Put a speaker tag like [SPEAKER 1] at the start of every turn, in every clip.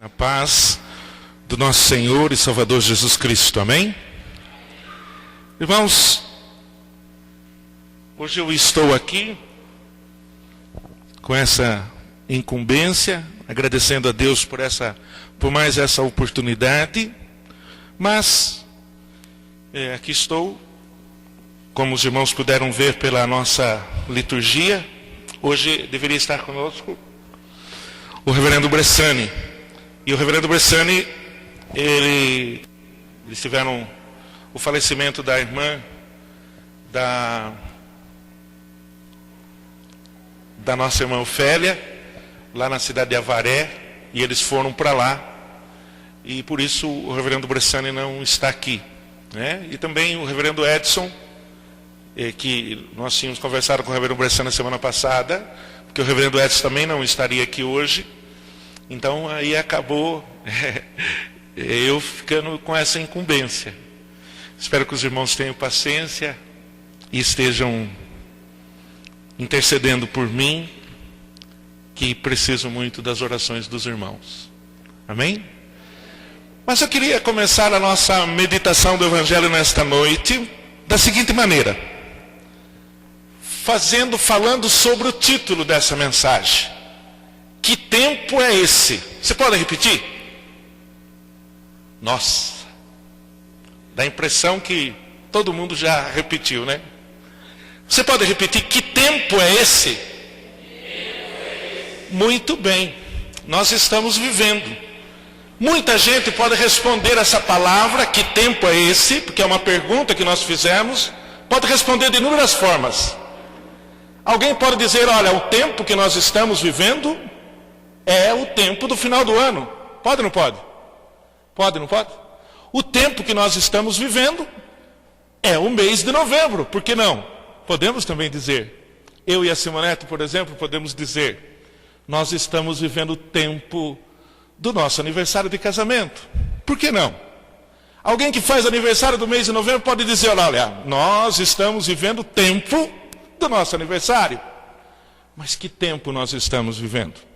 [SPEAKER 1] A paz do nosso Senhor e Salvador Jesus Cristo, amém? Irmãos, hoje eu estou aqui com essa incumbência, agradecendo a Deus por mais essa oportunidade, mas aqui estou, como os irmãos puderam ver pela nossa liturgia. Hoje deveria estar conosco o reverendo Bressani. E o reverendo Bressani, eles tiveram o falecimento da irmã da nossa irmã Ofélia, lá na cidade de Avaré, e eles foram para lá. E por isso o reverendo Bressani não está aqui, né? E também o reverendo Edson, que nós tínhamos conversado com o reverendo Bressani na semana passada, porque o reverendo Edson também não estaria aqui hoje. Então aí acabou eu ficando com essa incumbência. Espero que os irmãos tenham paciência e estejam intercedendo por mim, que preciso muito das orações dos irmãos. Amém? Mas eu queria começar a nossa meditação do Evangelho nesta noite da seguinte maneira, falando sobre o título dessa mensagem. Que tempo é esse? Você pode repetir? Nossa, dá a impressão que todo mundo já repetiu, né? Você pode repetir, que tempo é esse? Muito bem, nós estamos vivendo. Muita gente pode responder essa palavra, que tempo é esse? Porque é uma pergunta que nós fizemos. Pode responder de inúmeras formas. Alguém pode dizer, olha, o tempo que nós estamos vivendo é o tempo do final do ano. Pode ou não pode? Pode ou não pode? O tempo que nós estamos vivendo é o mês de novembro. Por que não? Podemos também dizer. Eu e a Simonete, por exemplo, podemos dizer. Nós estamos vivendo o tempo do nosso aniversário de casamento. Por que não? Alguém que faz aniversário do mês de novembro pode dizer, olha, nós estamos vivendo o tempo do nosso aniversário. Mas que tempo nós estamos vivendo?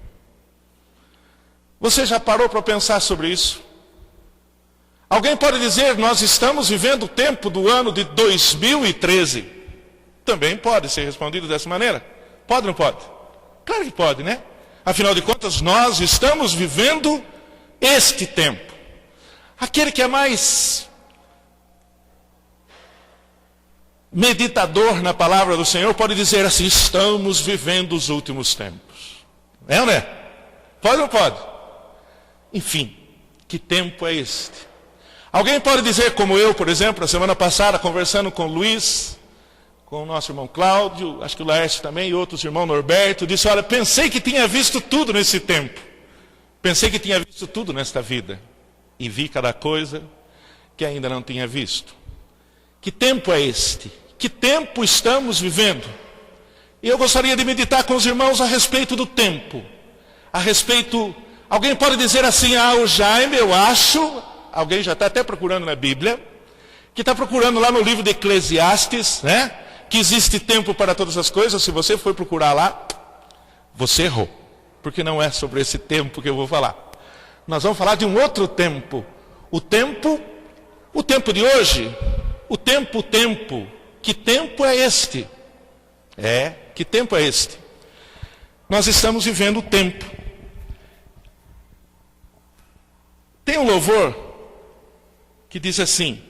[SPEAKER 1] Você já parou para pensar sobre isso? Alguém pode dizer, nós estamos vivendo o tempo do ano de 2013. Também pode ser respondido dessa maneira. Pode ou não pode? Claro que pode, né? Afinal de contas, nós estamos vivendo este tempo. Aquele que é mais meditador na palavra do Senhor pode dizer assim, estamos vivendo os últimos tempos. É ou não é? Pode ou não pode? Enfim, que tempo é este? Alguém pode dizer, como eu, por exemplo, a semana passada, conversando com o Luiz, com o nosso irmão Cláudio, acho que o Laércio também, e outros irmãos, Norberto, disse, olha, pensei que tinha visto tudo nesse tempo. Pensei que tinha visto tudo nesta vida. E vi cada coisa que ainda não tinha visto. Que tempo é este? Que tempo estamos vivendo? E eu gostaria de meditar com os irmãos a respeito do tempo. A respeito... Alguém pode dizer assim, o Jaime, eu acho, alguém já está até procurando na Bíblia, que está procurando lá no livro de Eclesiastes, né? Que existe tempo para todas as coisas. Se você for procurar lá, você errou. Porque não é sobre esse tempo que eu vou falar. Nós vamos falar de um outro tempo. O tempo de hoje. O tempo. Que tempo é este? Que tempo é este? Nós estamos vivendo o tempo. Tem um louvor que diz assim,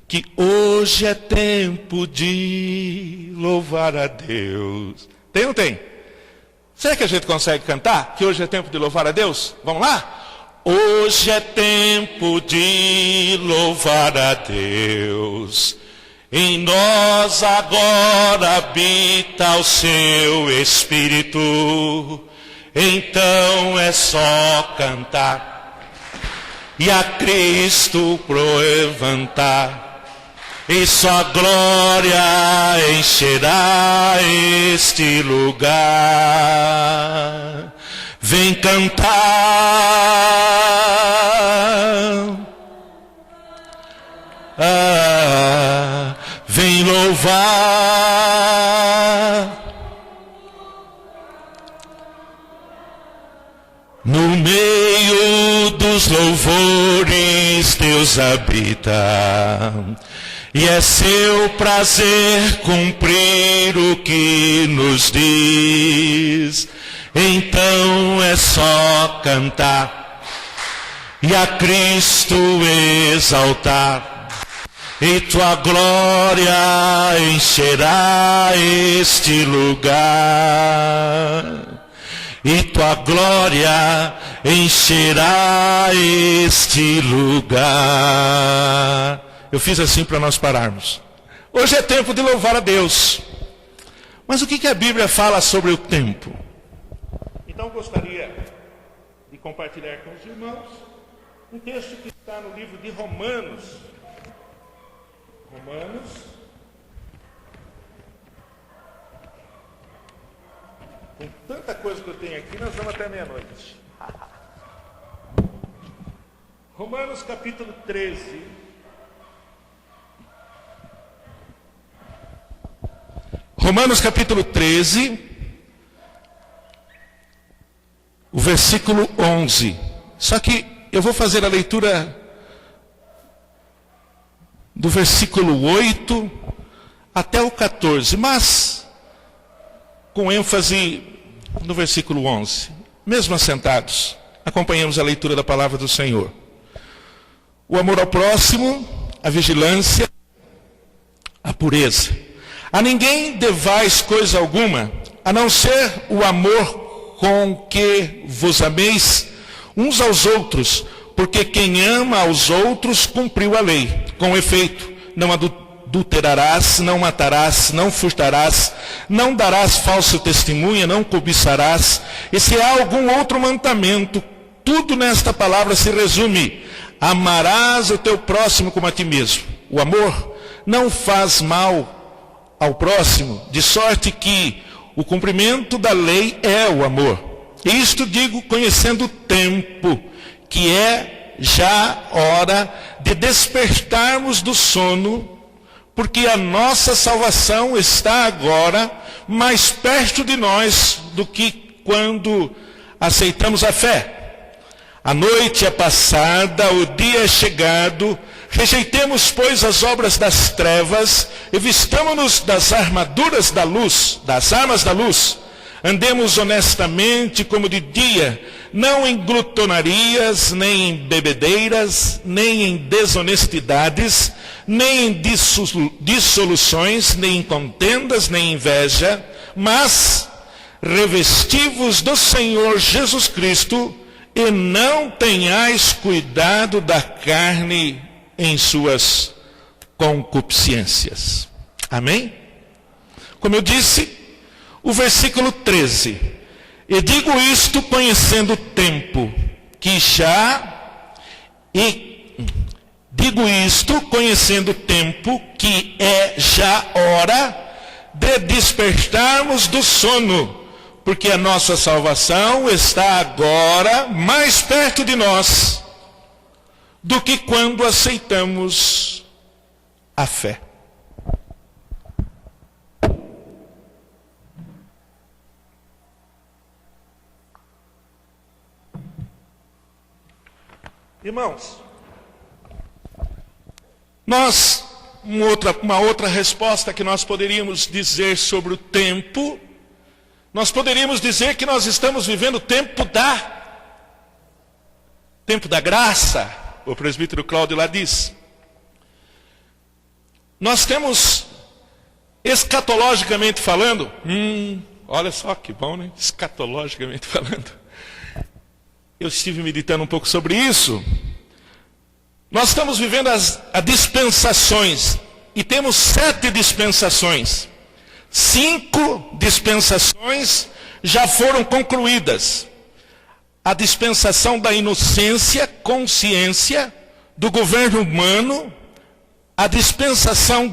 [SPEAKER 1] que hoje é tempo de louvar a Deus. Tem ou não tem? Será que a gente consegue cantar? Que hoje é tempo de louvar a Deus? Vamos lá? Hoje é tempo de louvar a Deus. Em nós agora habita o seu Espírito. Então é só cantar. E a Cristo levantar, e sua glória encherá este lugar. Vem cantar, vem louvar, no meio nossos louvores Deus habita, e é seu prazer cumprir o que nos diz. Então é só cantar e a Cristo exaltar, e tua glória encherá este lugar. E tua glória encherá este lugar. Eu fiz assim para nós pararmos. Hoje é tempo de louvar a Deus. Mas o que a Bíblia fala sobre o tempo? Então gostaria de compartilhar com os irmãos um texto que está no livro de Romanos. Com tanta coisa que eu tenho aqui, nós vamos até meia-noite. Romanos capítulo 13. Romanos capítulo 13, o versículo 11. Só que eu vou fazer a leitura do versículo 8 até o 14, mas com ênfase no versículo 11. Mesmo assentados, acompanhamos a leitura da palavra do Senhor. O amor ao próximo, a vigilância, a pureza. A ninguém devais coisa alguma, a não ser o amor com que vos ameis uns aos outros, porque quem ama aos outros cumpriu a lei. Com efeito, não adulterarás, não matarás, não furtarás, não darás falso testemunha, não cobiçarás. E se há algum outro mandamento, tudo nesta palavra se resume: amarás o teu próximo como a ti mesmo. O amor não faz mal ao próximo, de sorte que o cumprimento da lei é o amor. Isto digo conhecendo o tempo, que é já hora de despertarmos do sono, porque a nossa salvação está agora mais perto de nós do que quando aceitamos a fé. A noite é passada, o dia é chegado. Rejeitemos, pois, as obras das trevas e vistamo-nos das armaduras da luz, das armas da luz. Andemos honestamente como de dia, não em glutonarias, nem em bebedeiras, nem em desonestidades, nem em dissoluções, nem em contendas, nem em inveja, mas revesti-vos do Senhor Jesus Cristo e não tenhais cuidado da carne em suas concupiscências. Amém? Como eu disse, o versículo 13. E digo isto conhecendo o tempo, que já... Digo isto conhecendo o tempo, que é já hora de despertarmos do sono, porque a nossa salvação está agora mais perto de nós do que quando aceitamos a fé. Irmãos, uma outra resposta que nós poderíamos dizer sobre o tempo, nós poderíamos dizer que nós estamos vivendo o tempo da graça. O presbítero Cláudio lá diz. Nós temos, escatologicamente falando, olha só que bom, né? Escatologicamente falando. Eu estive meditando um pouco sobre isso. Nós estamos vivendo as dispensações, e temos 7 dispensações. 5 dispensações já foram concluídas. A dispensação da inocência, consciência, do governo humano, a dispensação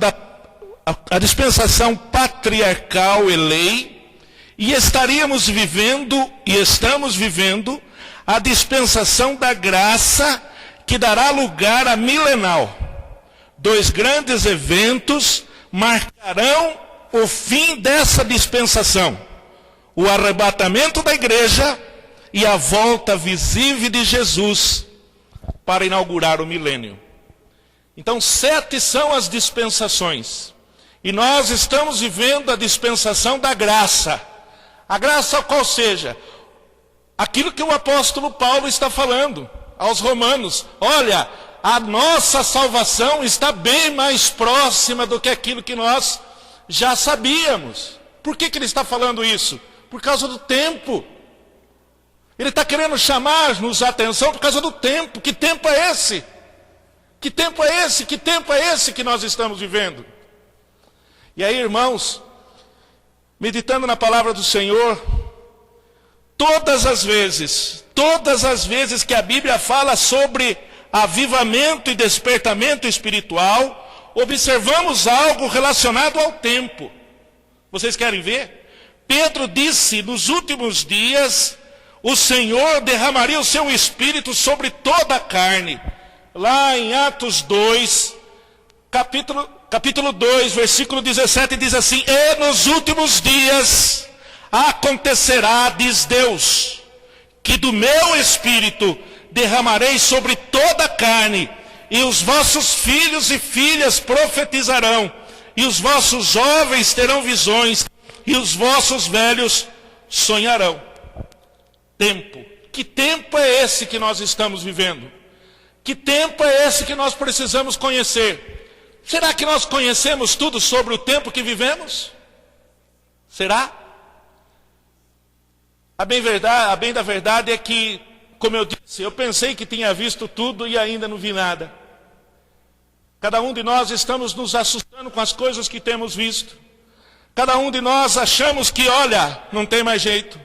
[SPEAKER 1] patriarcal e lei, e estaríamos vivendo, e estamos vivendo, a dispensação da graça, que dará lugar à milenal. 2 grandes eventos marcarão o fim dessa dispensação: o arrebatamento da igreja e a volta visível de Jesus para inaugurar o milênio. Então 7 são as dispensações. E nós estamos vivendo a dispensação da graça. A graça qual seja? Aquilo que o apóstolo Paulo está falando aos romanos. Olha, a nossa salvação está bem mais próxima do que aquilo que nós já sabíamos. Por que ele está falando isso? Por causa do tempo. Ele está querendo chamar-nos a atenção por causa do tempo. Que tempo é esse? Que tempo é esse? Que tempo é esse que nós estamos vivendo? E aí, irmãos, meditando na palavra do Senhor, todas as vezes que a Bíblia fala sobre avivamento e despertamento espiritual, observamos algo relacionado ao tempo. Vocês querem ver? Pedro disse, nos últimos dias, o Senhor derramaria o seu Espírito sobre toda a carne. Lá em Atos 2, capítulo 2, versículo 17, diz assim: e nos últimos dias acontecerá, diz Deus, que do meu Espírito derramarei sobre toda a carne, e os vossos filhos e filhas profetizarão, e os vossos jovens terão visões, e os vossos velhos sonharão. Tempo. Que tempo é esse que nós estamos vivendo? Que tempo é esse que nós precisamos conhecer? Será que nós conhecemos tudo sobre o tempo que vivemos? Será? A bem da verdade é que, como eu disse, eu pensei que tinha visto tudo e ainda não vi nada. Cada um de nós estamos nos assustando com as coisas que temos visto. Cada um de nós achamos que, olha, não tem mais jeito.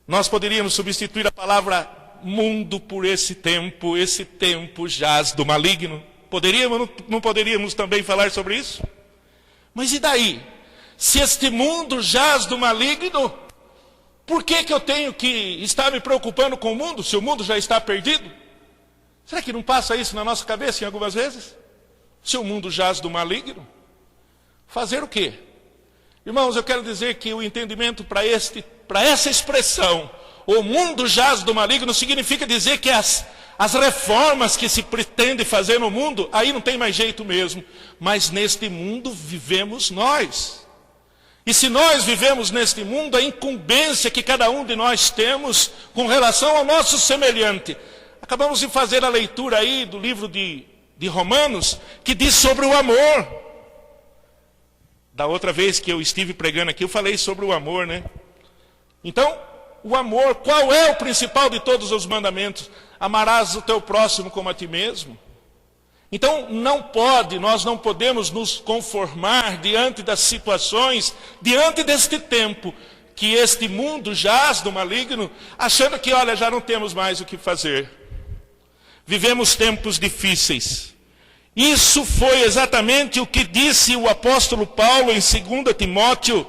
[SPEAKER 1] Nós poderíamos substituir a palavra mundo por esse tempo jaz do maligno. Poderíamos, não poderíamos também falar sobre isso? Mas e daí? Se este mundo jaz do maligno, por que eu tenho que estar me preocupando com o mundo, se o mundo já está perdido? Será que não passa isso na nossa cabeça em algumas vezes? Se o mundo jaz do maligno, fazer o quê? Irmãos, eu quero dizer que o entendimento para essa expressão, o mundo jaz do maligno, significa dizer que as reformas que se pretende fazer no mundo, aí não tem mais jeito mesmo. Mas neste mundo vivemos nós. E se nós vivemos neste mundo, a incumbência que cada um de nós temos com relação ao nosso semelhante. Acabamos de fazer a leitura aí do livro de Romanos, que diz sobre o amor. Da outra vez que eu estive pregando aqui, eu falei sobre o amor, né? Então, o amor, qual é o principal de todos os mandamentos? Amarás o teu próximo como a ti mesmo. Então, nós não podemos nos conformar diante das situações, diante deste tempo, que este mundo jaz do maligno, achando que, olha, já não temos mais o que fazer. Vivemos tempos difíceis. Isso foi exatamente o que disse o apóstolo Paulo em 2 Timóteo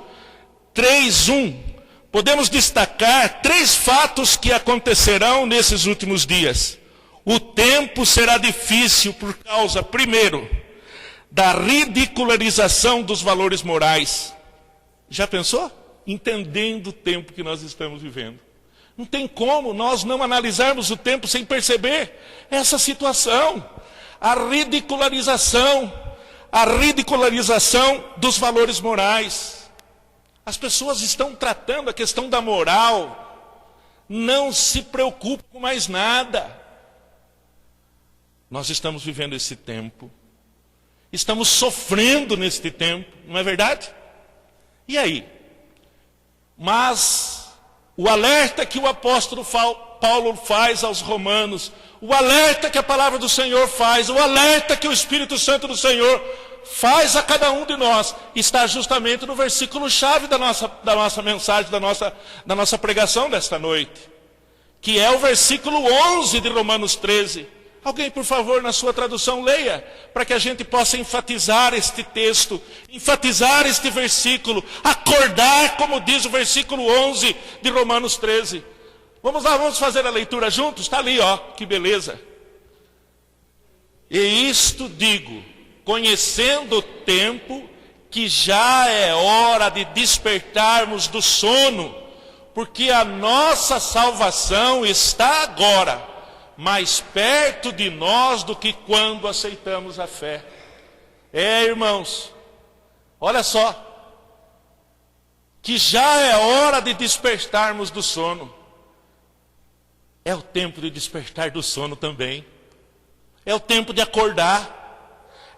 [SPEAKER 1] 3:1. Podemos destacar 3 fatos que acontecerão nesses últimos dias. O tempo será difícil por causa, primeiro, da ridicularização dos valores morais. Já pensou? Entendendo o tempo que nós estamos vivendo. Não tem como nós não analisarmos o tempo sem perceber essa situação. A ridicularização dos valores morais. As pessoas estão tratando a questão da moral, não se preocupam com mais nada. Nós estamos vivendo esse tempo, estamos sofrendo neste tempo, não é verdade? E aí? Mas o alerta que o apóstolo Paulo faz aos romanos, o alerta que a palavra do Senhor faz, o alerta que o Espírito Santo do Senhor faz a cada um de nós, está justamente no versículo-chave da nossa mensagem, da nossa pregação desta noite, que é o versículo 11 de Romanos 13. Alguém, por favor, na sua tradução, leia, para que a gente possa enfatizar este texto, enfatizar este versículo, acordar, como diz o versículo 11 de Romanos 13. Vamos lá, vamos fazer a leitura juntos? Está ali, ó, que beleza. E isto digo, conhecendo o tempo, que já é hora de despertarmos do sono, porque a nossa salvação está agora mais perto de nós do que quando aceitamos a fé. Irmãos, olha só, que já é hora de despertarmos do sono. É o tempo de despertar do sono também. É o tempo de acordar.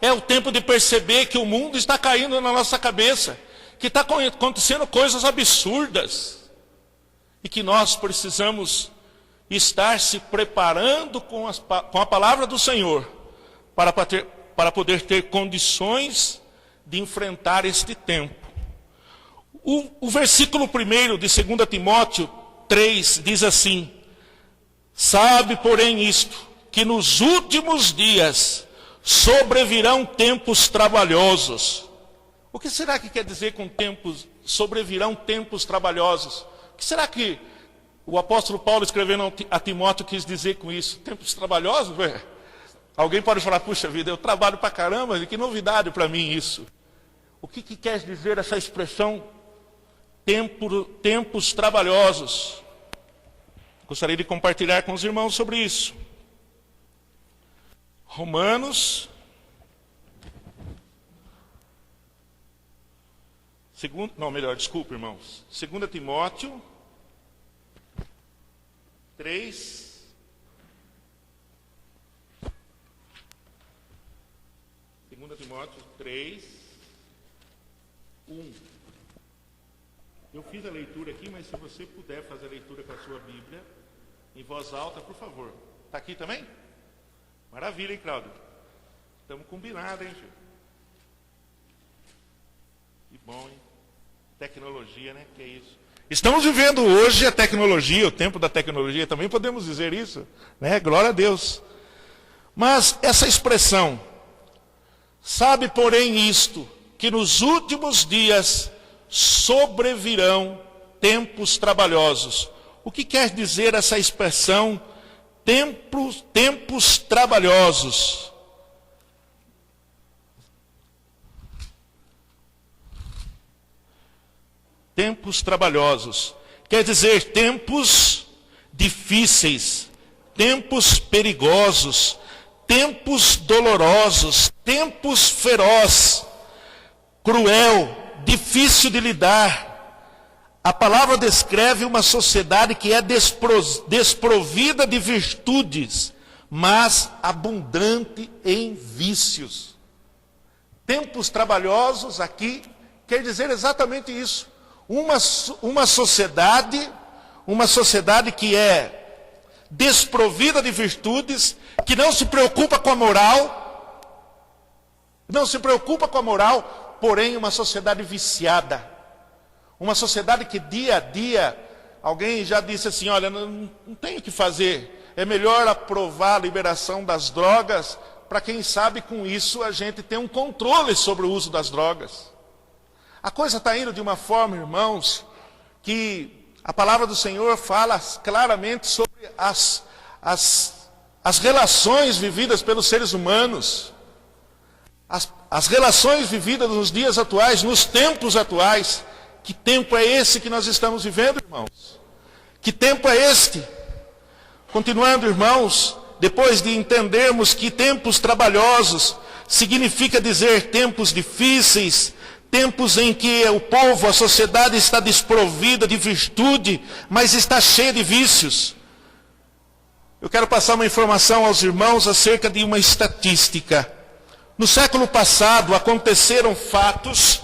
[SPEAKER 1] É o tempo de perceber que o mundo está caindo na nossa cabeça, que está acontecendo coisas absurdas, e que nós precisamos estar se preparando com a palavra do Senhor, para poder ter condições de enfrentar este tempo. O versículo 1 de 2 Timóteo 3 diz assim: sabe, porém, isto, que nos últimos dias sobrevirão tempos trabalhosos. O que será que quer dizer com sobrevirão tempos trabalhosos? O que será que o apóstolo Paulo, escrevendo a Timóteo, quis dizer com isso? Tempos trabalhosos? Alguém pode falar, puxa vida, eu trabalho pra caramba, que novidade para mim isso. O que quer dizer essa expressão, tempos trabalhosos? Gostaria de compartilhar com os irmãos sobre isso. Romanos, 2 Timóteo 3, 2 Timóteo 3, 1. Eu fiz a leitura aqui, mas se você puder fazer a leitura com a sua Bíblia, em voz alta, por favor. Está aqui também? Maravilha, hein, Cláudio? Estamos combinados, hein, filho? Que bom, hein? Tecnologia, né? Que é isso? Estamos vivendo hoje a tecnologia, o tempo da tecnologia, também podemos dizer isso, né? Glória a Deus. Mas essa expressão, sabe, porém, isto, que nos últimos dias sobrevirão tempos trabalhosos. O que quer dizer essa expressão, tempos trabalhosos? Tempos trabalhosos. Quer dizer, tempos difíceis, tempos perigosos, tempos dolorosos, tempos feroz, cruel, difícil de lidar. A palavra descreve uma sociedade que é desprovida de virtudes, mas abundante em vícios. Tempos trabalhosos aqui quer dizer exatamente isso. Uma sociedade que é desprovida de virtudes, que não se preocupa com a moral, porém uma sociedade viciada. Uma sociedade que dia a dia, alguém já disse assim, olha, não tem o que fazer, é melhor aprovar a liberação das drogas, para quem sabe com isso a gente tem um controle sobre o uso das drogas. A coisa está indo de uma forma, irmãos, que a palavra do Senhor fala claramente sobre as relações vividas pelos seres humanos, as relações vividas nos dias atuais, nos tempos atuais. Que tempo é esse que nós estamos vivendo, irmãos? Que tempo é este? Continuando, irmãos, depois de entendermos que tempos trabalhosos significa dizer tempos difíceis, tempos em que o povo, a sociedade está desprovida de virtude, mas está cheia de vícios. Eu quero passar uma informação aos irmãos acerca de uma estatística. No século passado aconteceram fatos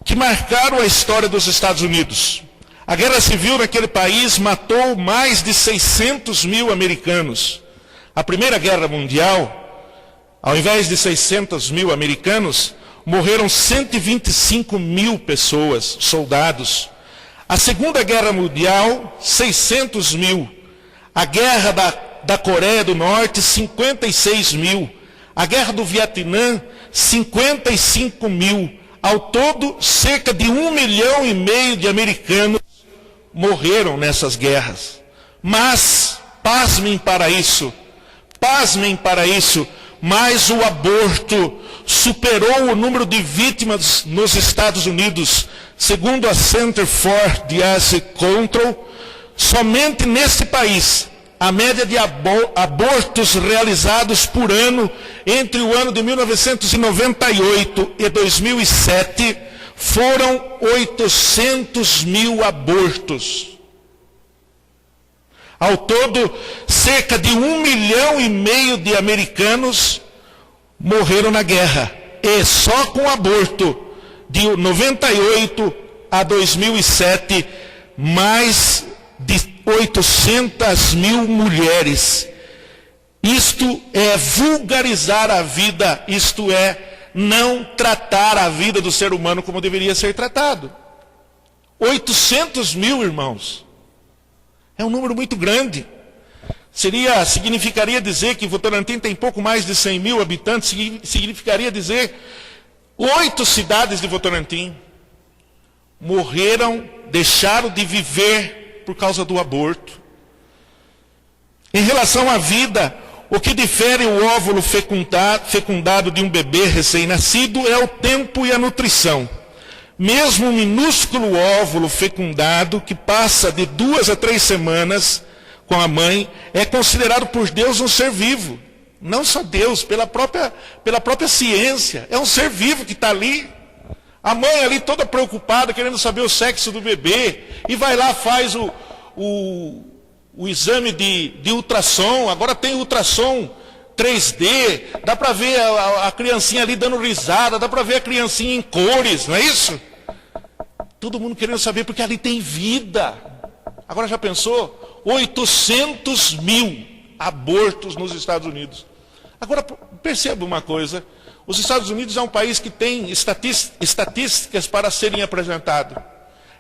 [SPEAKER 1] que marcaram a história dos Estados Unidos. A guerra civil naquele país matou mais de 600 mil americanos. A Primeira Guerra Mundial, ao invés de 600 mil americanos, morreram 125 mil pessoas, soldados. A Segunda Guerra Mundial, 600 mil. A Guerra da Coreia do Norte, 56 mil. A Guerra do Vietnã, 55 mil. Ao todo, cerca de 1,5 milhão de americanos morreram nessas guerras. Mas, pasmem para isso, mas o aborto superou o número de vítimas nos Estados Unidos. Segundo a Center for Disease Control, somente nesse país, a média de abortos realizados por ano entre o ano de 1998 e 2007 foram 800 mil abortos. Ao todo, cerca de 1,5 milhão de americanos morreram na guerra. E só com aborto, de 98 a 2007, mais de 800 mil mulheres. Isto é vulgarizar a vida, isto é não tratar a vida do ser humano como deveria ser tratado. 800 mil, irmãos. É um número muito grande. Significaria dizer que Votorantim tem pouco mais de 100 mil habitantes, significaria dizer 8 cidades de Votorantim morreram, deixaram de viver por causa do aborto. Em relação à vida, o que difere o óvulo fecundado de um bebê recém-nascido é o tempo e a nutrição. Mesmo um minúsculo óvulo fecundado, que passa de 2 a 3 semanas com a mãe, é considerado por Deus um ser vivo. Não só Deus, pela própria ciência. É um ser vivo que está ali. A mãe ali toda preocupada, querendo saber o sexo do bebê, e vai lá, faz o exame de ultrassom. Agora tem ultrassom 3D, dá para ver a criancinha ali dando risada, dá para ver a criancinha em cores, não é isso? Todo mundo querendo saber, porque ali tem vida. Agora já pensou? 800 mil abortos nos Estados Unidos. Agora perceba uma coisa, os Estados Unidos é um país que tem estatísticas para serem apresentadas.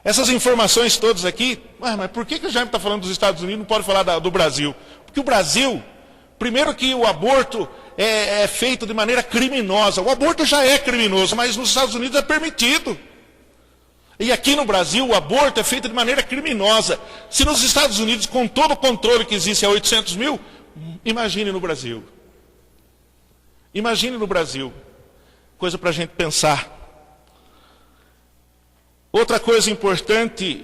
[SPEAKER 1] Essas informações todas aqui, mas por que o Jaime está falando dos Estados Unidos e não pode falar do Brasil? Porque o Brasil, primeiro que o aborto é feito de maneira criminosa. O aborto já é criminoso, mas nos Estados Unidos é permitido. E aqui no Brasil o aborto é feito de maneira criminosa. Se nos Estados Unidos, com todo o controle que existe, é 800 mil, imagine no Brasil. Imagine no Brasil. Coisa para a gente pensar. Outra coisa importante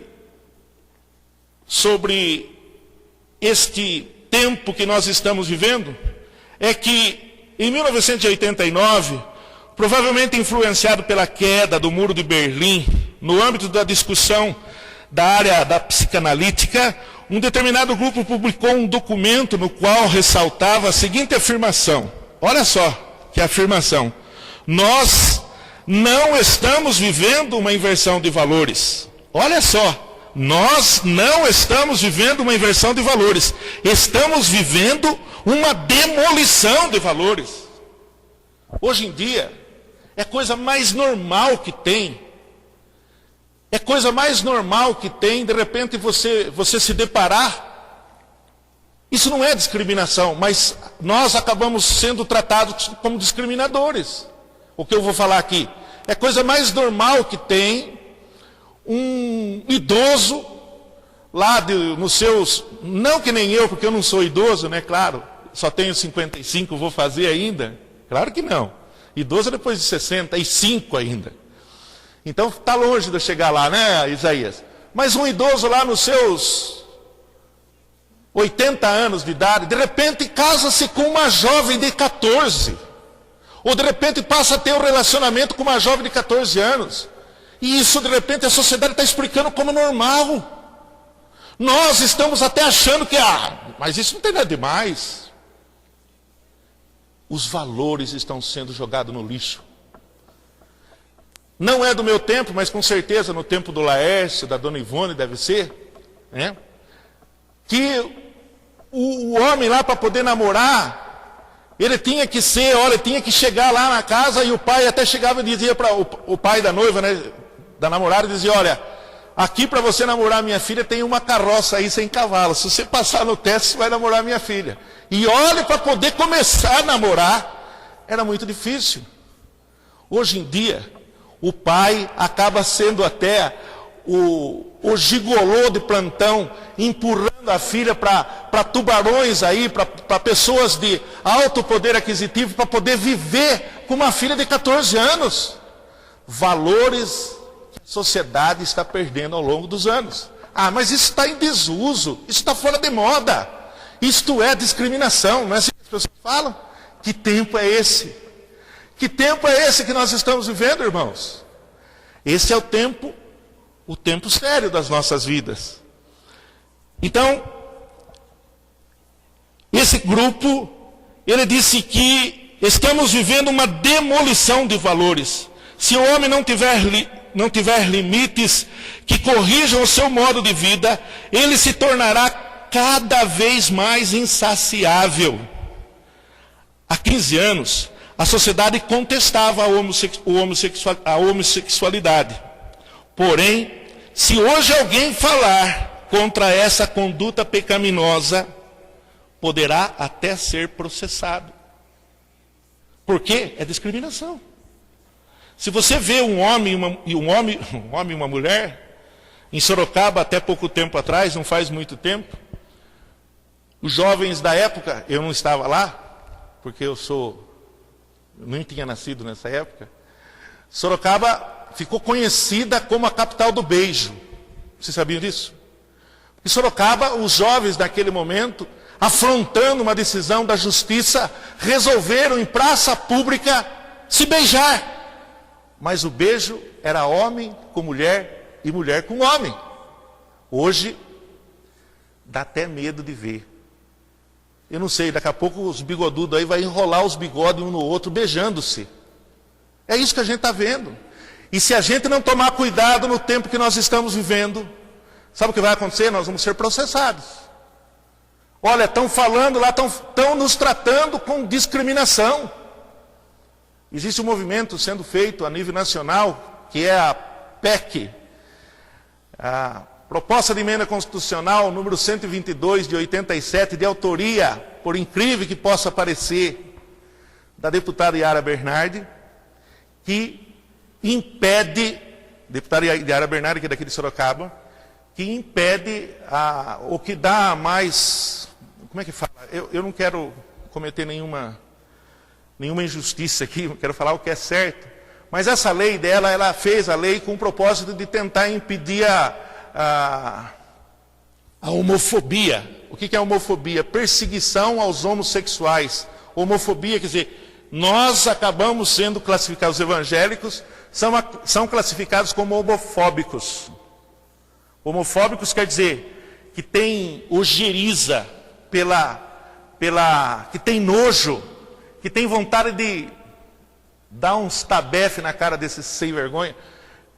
[SPEAKER 1] sobre este tempo que nós estamos vivendo é que em 1989, provavelmente influenciado pela queda do Muro de Berlim, no âmbito da discussão da área da psicanalítica, um determinado grupo publicou um documento no qual ressaltava a seguinte afirmação. Olha só que afirmação. Nós não estamos vivendo uma inversão de valores. Olha só, nós não estamos vivendo uma inversão de valores. Estamos vivendo uma demolição de valores. Hoje em dia, é coisa mais normal que tem. É coisa mais normal que tem, de repente você se deparar. Isso não é discriminação, mas nós acabamos sendo tratados como discriminadores. O que eu vou falar aqui? É coisa mais normal que tem um idoso lá nos seus, não que nem eu, porque eu não sou idoso, né? Claro, só tenho 55, vou fazer ainda. Claro que não. Idoso é depois de 65 ainda. Então está longe de chegar lá, né, Isaías? Mas um idoso lá nos seus 80 anos de idade, de repente casa-se com uma jovem de 14. Ou de repente passa a ter um relacionamento com uma jovem de 14 anos. E isso de repente a sociedade está explicando como normal. Nós estamos até achando que, mas isso não tem nada demais. Os valores estão sendo jogados no lixo. Não é do meu tempo, mas com certeza no tempo do Laércio, da dona Ivone deve ser, né? Que o homem lá para poder namorar, ele tinha que tinha que chegar lá na casa e o pai até chegava e dizia para o pai da noiva, né, da namorada, dizia, olha, aqui para você namorar minha filha tem uma carroça aí sem cavalo, se você passar no teste você vai namorar minha filha. E olha, para poder começar a namorar, era muito difícil. Hoje em dia, o pai acaba sendo até o gigolô de plantão, empurrando a filha para tubarões aí, para pessoas de alto poder aquisitivo, para poder viver com uma filha de 14 anos. Valores que a sociedade está perdendo ao longo dos anos. Mas isso está em desuso, isso está fora de moda. Isto é discriminação, não é assim que as pessoas falam? Que tempo é esse? Que tempo é esse que nós estamos vivendo, irmãos? Esse é o tempo sério das nossas vidas. Então, esse grupo, ele disse que estamos vivendo uma demolição de valores. Se o homem não tiver limites que corrijam o seu modo de vida, ele se tornará cada vez mais insaciável. Há 15 anos, a sociedade contestava a homossexualidade. Porém, se hoje alguém falar contra essa conduta pecaminosa, poderá até ser processado. Por quê? É discriminação. Se você vê um homem e uma mulher, em Sorocaba até pouco tempo atrás, não faz muito tempo, os jovens da época, eu não estava lá, porque eu nem tinha nascido nessa época. Sorocaba ficou conhecida como a capital do beijo. Vocês sabiam disso? Em Sorocaba, os jovens daquele momento, afrontando uma decisão da justiça, resolveram em praça pública se beijar. Mas o beijo era homem com mulher e mulher com homem. Hoje, dá até medo de ver. Eu não sei, daqui a pouco os bigodudos aí vai enrolar os bigodes um no outro, beijando-se. É isso que a gente está vendo. E se a gente não tomar cuidado no tempo que nós estamos vivendo, sabe o que vai acontecer? Nós vamos ser processados. Olha, estão falando lá, estão nos tratando com discriminação. Existe um movimento sendo feito a nível nacional, que é a PEC, a Proposta de Emenda Constitucional número 122 de 87, de autoria, por incrível que possa parecer, da deputada Yara Bernardi, que impede, deputada Yara Bernardi, que é daqui de Sorocaba, que impede, o que dá mais, como é que fala? Eu não quero cometer nenhuma injustiça aqui, eu quero falar o que é certo, mas essa lei dela, ela fez a lei com o propósito de tentar impedir a homofobia. O que é homofobia? Perseguição aos homossexuais. Homofobia quer dizer, nós acabamos sendo classificados, os evangélicos são classificados como homofóbicos. Homofóbicos quer dizer que tem ojeriza, que tem nojo, que tem vontade de dar uns tabefe na cara desses sem vergonha.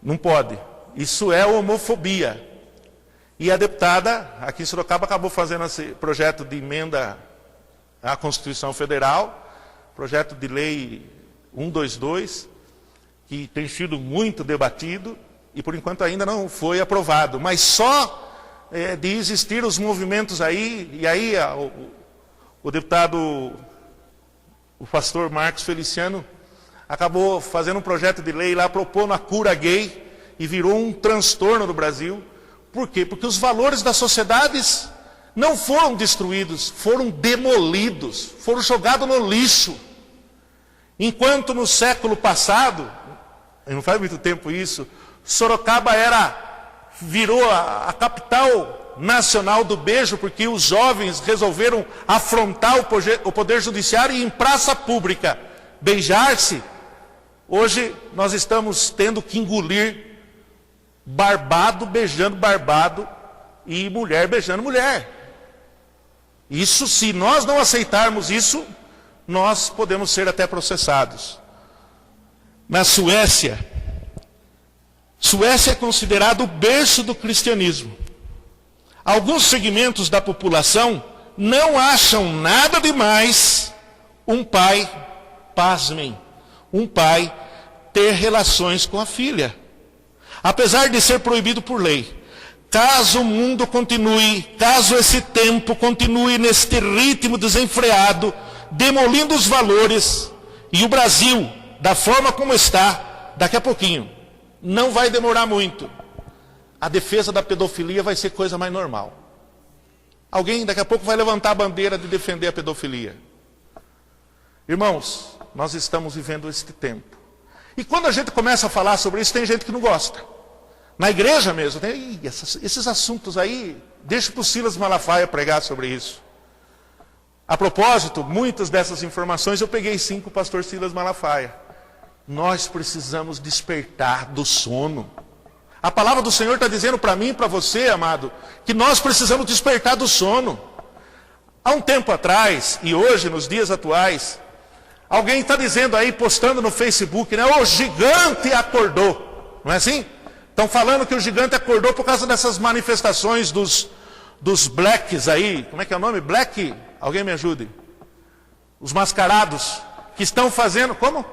[SPEAKER 1] Não pode. Isso é homofobia. E a deputada, aqui em Sorocaba, acabou fazendo esse projeto de emenda à Constituição Federal, projeto de lei 122, que tem sido muito debatido e por enquanto ainda não foi aprovado. Mas só de existir os movimentos aí, e aí o deputado, o pastor Marcos Feliciano, acabou fazendo um projeto de lei lá, propondo a cura gay, e virou um transtorno no Brasil. Por quê? Porque os valores das sociedades não foram destruídos, foram demolidos, foram jogados no lixo. Enquanto no século passado, não faz muito tempo isso, Sorocaba virou a capital nacional do beijo, porque os jovens resolveram afrontar o poder judiciário e em praça pública beijar-se. Hoje nós estamos tendo que engolir barbado beijando barbado e mulher beijando mulher. Isso, se nós não aceitarmos isso, nós podemos ser até processados. Na Suécia é considerado o berço do cristianismo. Alguns segmentos da população não acham nada demais um pai, pasmem, um pai ter relações com a filha. Apesar de ser proibido por lei. Caso o mundo continue, caso esse tempo continue neste ritmo desenfreado, demolindo os valores, e o Brasil, da forma como está, daqui a pouquinho, não vai demorar muito, a defesa da pedofilia vai ser coisa mais normal. Alguém daqui a pouco vai levantar a bandeira de defender a pedofilia. Irmãos, nós estamos vivendo este tempo. E quando a gente começa a falar sobre isso, tem gente que não gosta. Na igreja mesmo, esses assuntos aí, deixa para o Silas Malafaia pregar sobre isso. A propósito, muitas dessas informações eu peguei sim com o pastor Silas Malafaia. Nós precisamos despertar do sono. A palavra do Senhor está dizendo para mim e para você, amado, que nós precisamos despertar do sono. Há um tempo atrás, e hoje, nos dias atuais, alguém está dizendo aí, postando no Facebook, né? O gigante acordou. Não é assim? Estão falando que o gigante acordou por causa dessas manifestações dos blacks aí. Como é que é o nome? Black? Alguém me ajude. Os mascarados que estão fazendo... Como?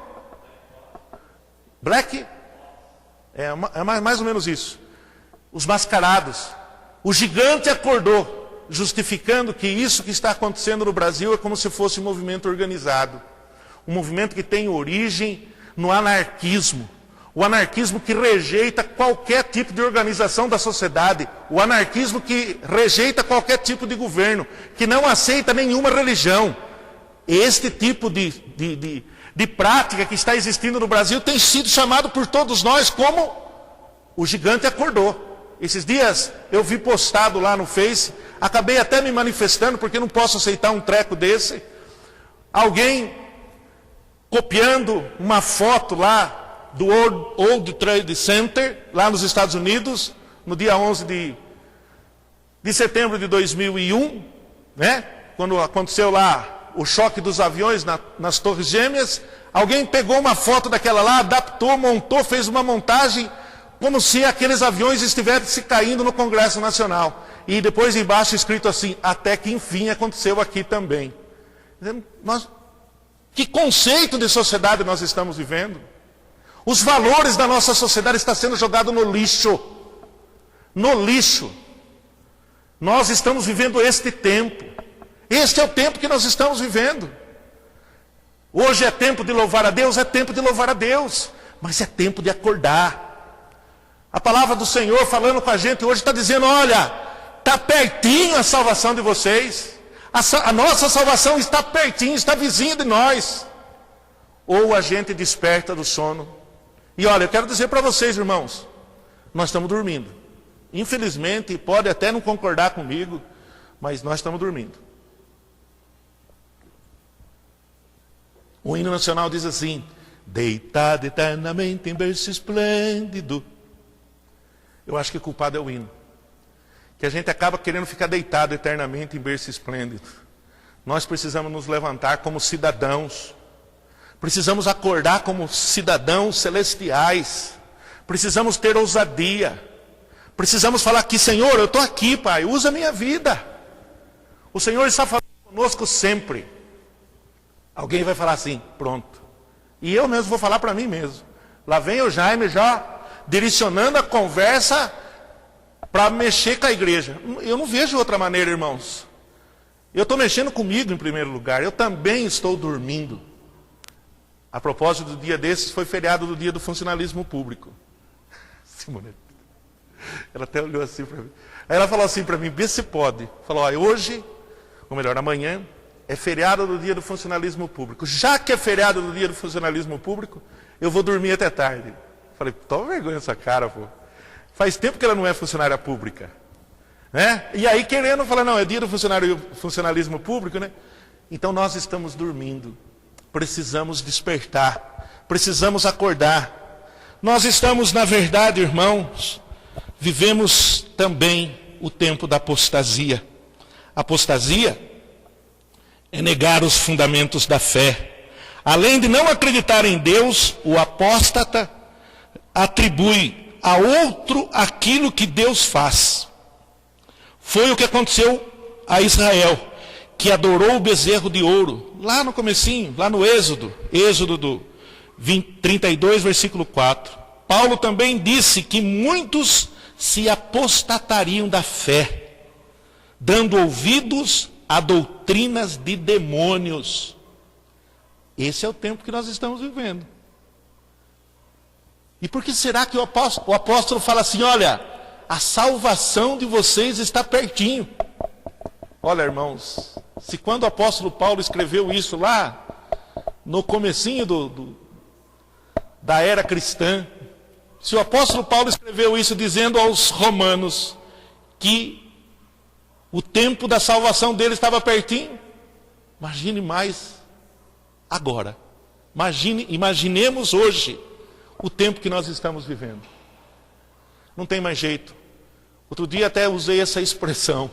[SPEAKER 1] Black? É mais ou menos isso. Os mascarados. O gigante acordou, justificando que isso que está acontecendo no Brasil é como se fosse um movimento organizado. Um movimento que tem origem no anarquismo. O anarquismo que rejeita qualquer tipo de organização da sociedade. O anarquismo que rejeita qualquer tipo de governo. Que não aceita nenhuma religião. Este tipo de prática que está existindo no Brasil tem sido chamado por todos nós como o gigante acordou. Esses dias eu vi postado lá no Face, acabei até me manifestando porque não posso aceitar um treco desse. Alguém copiando uma foto lá do World Trade Center, lá nos Estados Unidos, no dia 11 de setembro de 2001, né? Quando aconteceu lá o choque dos aviões nas Torres Gêmeas, alguém pegou uma foto daquela lá, adaptou, montou, fez uma montagem, como se aqueles aviões estivessem caindo no Congresso Nacional. E depois embaixo escrito assim, até que enfim aconteceu aqui também. Que conceito de sociedade nós estamos vivendo? Os valores da nossa sociedade estão sendo jogados no lixo. No lixo. Nós estamos vivendo este tempo. Este é o tempo que nós estamos vivendo. Hoje é tempo de louvar a Deus, é tempo de louvar a Deus. Mas é tempo de acordar. A palavra do Senhor falando com a gente hoje está dizendo, olha, está pertinho a salvação de vocês. A nossa salvação está pertinho, está vizinho de nós. Ou a gente desperta do sono. E olha, eu quero dizer para vocês, irmãos, nós estamos dormindo. Infelizmente, pode até não concordar comigo, mas nós estamos dormindo. O hino nacional diz assim, deitado eternamente em berço esplêndido. Eu acho que o culpado é o hino. Que a gente acaba querendo ficar deitado eternamente em berço esplêndido. Nós precisamos nos levantar como cidadãos. Precisamos acordar como cidadãos celestiais. Precisamos ter ousadia. Precisamos falar aqui, Senhor, eu estou aqui, Pai, usa a minha vida. O Senhor está falando conosco sempre. Alguém vai falar assim, pronto. E eu mesmo vou falar para mim mesmo. Lá vem o Jaime já direcionando a conversa para mexer com a igreja. Eu não vejo outra maneira, irmãos. Eu estou mexendo comigo em primeiro lugar. Eu também estou dormindo. A propósito do dia desses, foi feriado do dia do funcionalismo público. Simone, ela até olhou assim para mim. Aí ela falou assim para mim, vê se pode. Falou, hoje, ou melhor, amanhã, é feriado do dia do funcionalismo público. Já que é feriado do dia do funcionalismo público, eu vou dormir até tarde. Falei, toma vergonha essa cara, pô. Faz tempo que ela não é funcionária pública. Né? E aí querendo falar, não, é dia do funcionalismo público, né? Então nós estamos dormindo. Precisamos despertar. Precisamos acordar. Nós estamos, na verdade, irmãos, vivemos também o tempo da apostasia. Apostasia é negar os fundamentos da fé. Além de não acreditar em Deus, o apóstata atribui a outro aquilo que Deus faz. Foi o que aconteceu a Israel, que adorou o bezerro de ouro, lá no comecinho, lá no Êxodo do 32, versículo 4. Paulo também disse que muitos se apostatariam da fé, dando ouvidos a doutrinas de demônios. Esse é o tempo que nós estamos vivendo. E por que será que o apóstolo fala assim, olha, a salvação de vocês está pertinho? Olha, irmãos, se quando o apóstolo Paulo escreveu isso lá, no comecinho da era cristã, se o apóstolo Paulo escreveu isso dizendo aos romanos que o tempo da salvação dele estava pertinho, Imagine mais agora. Imaginemos hoje o tempo que nós estamos vivendo. Não tem mais jeito. Outro dia até usei essa expressão.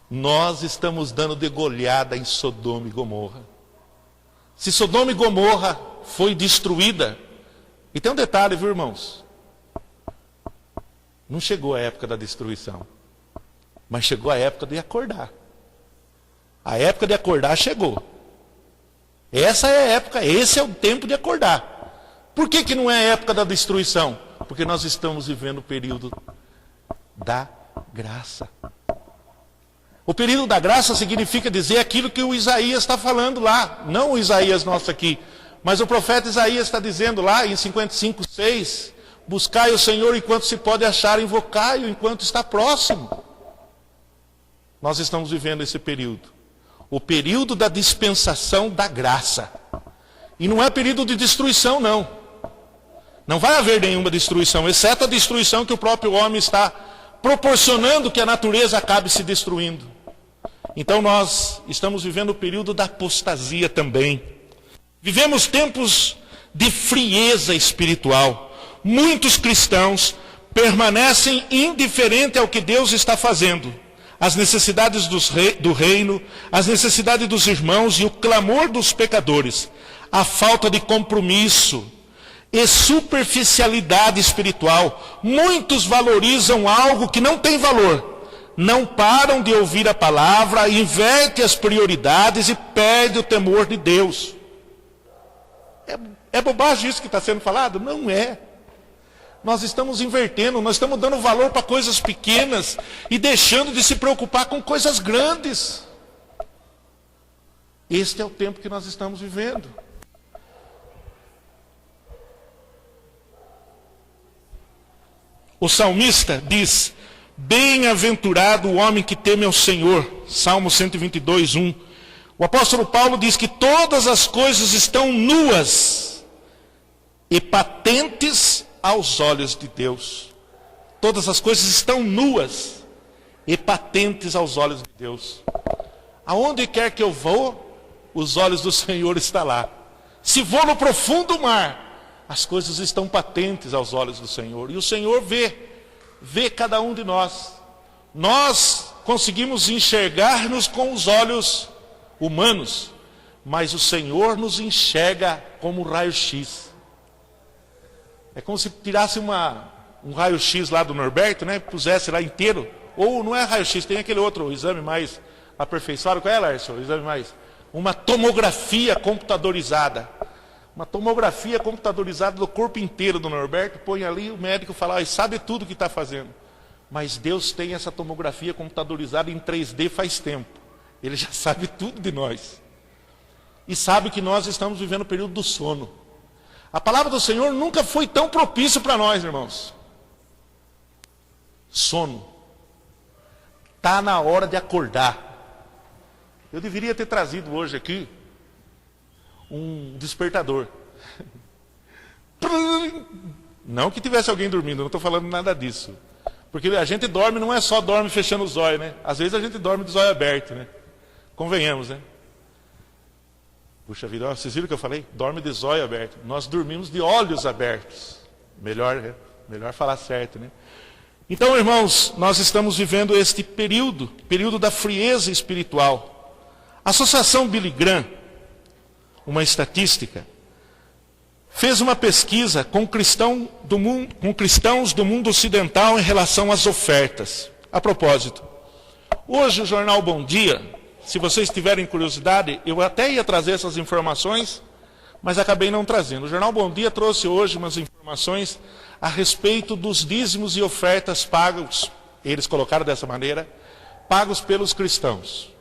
[SPEAKER 1] Nós estamos dando degolhada em Sodoma e Gomorra. Se Sodoma e Gomorra foi destruída, e tem um detalhe, viu, irmãos? Não chegou a época da destruição, mas chegou a época de acordar. A época de acordar chegou. Essa é a época, esse é o tempo de acordar. Por que não é a época da destruição? Porque nós estamos vivendo o período da graça. O período da graça significa dizer aquilo que o Isaías está falando lá. Não o Isaías nosso aqui, mas o profeta Isaías está dizendo lá em 55:6, buscai o Senhor enquanto se pode achar, invocai-o enquanto está próximo. Nós estamos vivendo esse período. O período da dispensação da graça. E não é período de destruição, não. Não vai haver nenhuma destruição, exceto a destruição que o próprio homem está proporcionando que a natureza acabe se destruindo. Então nós estamos vivendo o período da apostasia também. Vivemos tempos de frieza espiritual. Muitos cristãos permanecem indiferentes ao que Deus está fazendo. As necessidades do reino, as necessidades dos irmãos e o clamor dos pecadores. A falta de compromisso e superficialidade espiritual. Muitos valorizam algo que não tem valor. Não param de ouvir a palavra, invertem as prioridades e perdem o temor de Deus. É bobagem isso que está sendo falado? Não é. Nós estamos invertendo, nós estamos dando valor para coisas pequenas e deixando de se preocupar com coisas grandes. Este é o tempo que nós estamos vivendo. O salmista diz: bem-aventurado o homem que teme ao Senhor. Salmo 122:1. O apóstolo Paulo diz que todas as coisas estão nuas e patentes aos olhos de Deus. Todas as coisas estão nuas e patentes aos olhos de Deus. Aonde quer que eu vou, os olhos do Senhor estão lá. Se vou no profundo mar, as coisas estão patentes aos olhos do Senhor. E o Senhor vê cada um de nós. Nós conseguimos enxergar-nos com os olhos humanos, mas o Senhor nos enxerga como raio-x. É como se tirasse um raio-x lá do Norberto, né? Pusesse lá inteiro. Ou não é raio-x, tem aquele outro exame mais aperfeiçoado. Qual é, Lárcio? O exame mais? Uma tomografia computadorizada. Uma tomografia computadorizada do corpo inteiro do Norberto. Põe ali, o médico fala, e sabe tudo o que está fazendo. Mas Deus tem essa tomografia computadorizada em 3D faz tempo. Ele já sabe tudo de nós. E sabe que nós estamos vivendo o período do sono. A palavra do Senhor nunca foi tão propício para nós, irmãos. Sono. Está na hora de acordar. Eu deveria ter trazido hoje aqui um despertador. Não que tivesse alguém dormindo, não estou falando nada disso. Porque a gente dorme, não é só dorme fechando os olhos, né? Às vezes a gente dorme de os olhos abertos, né? Convenhamos, né? Puxa vida, vocês viram o que eu falei? Dorme de zóio aberto. Nós dormimos de olhos abertos. Melhor falar certo, né? Então, irmãos, nós estamos vivendo este período da frieza espiritual. A Associação Billy Graham, uma estatística, fez uma pesquisa com cristãos do mundo ocidental em relação às ofertas. A propósito, hoje o jornal Bom Dia, se vocês tiverem curiosidade, eu até ia trazer essas informações, mas acabei não trazendo. O jornal Bom Dia trouxe hoje umas informações a respeito dos dízimos e ofertas pagos, eles colocaram dessa maneira, pagos pelos cristãos.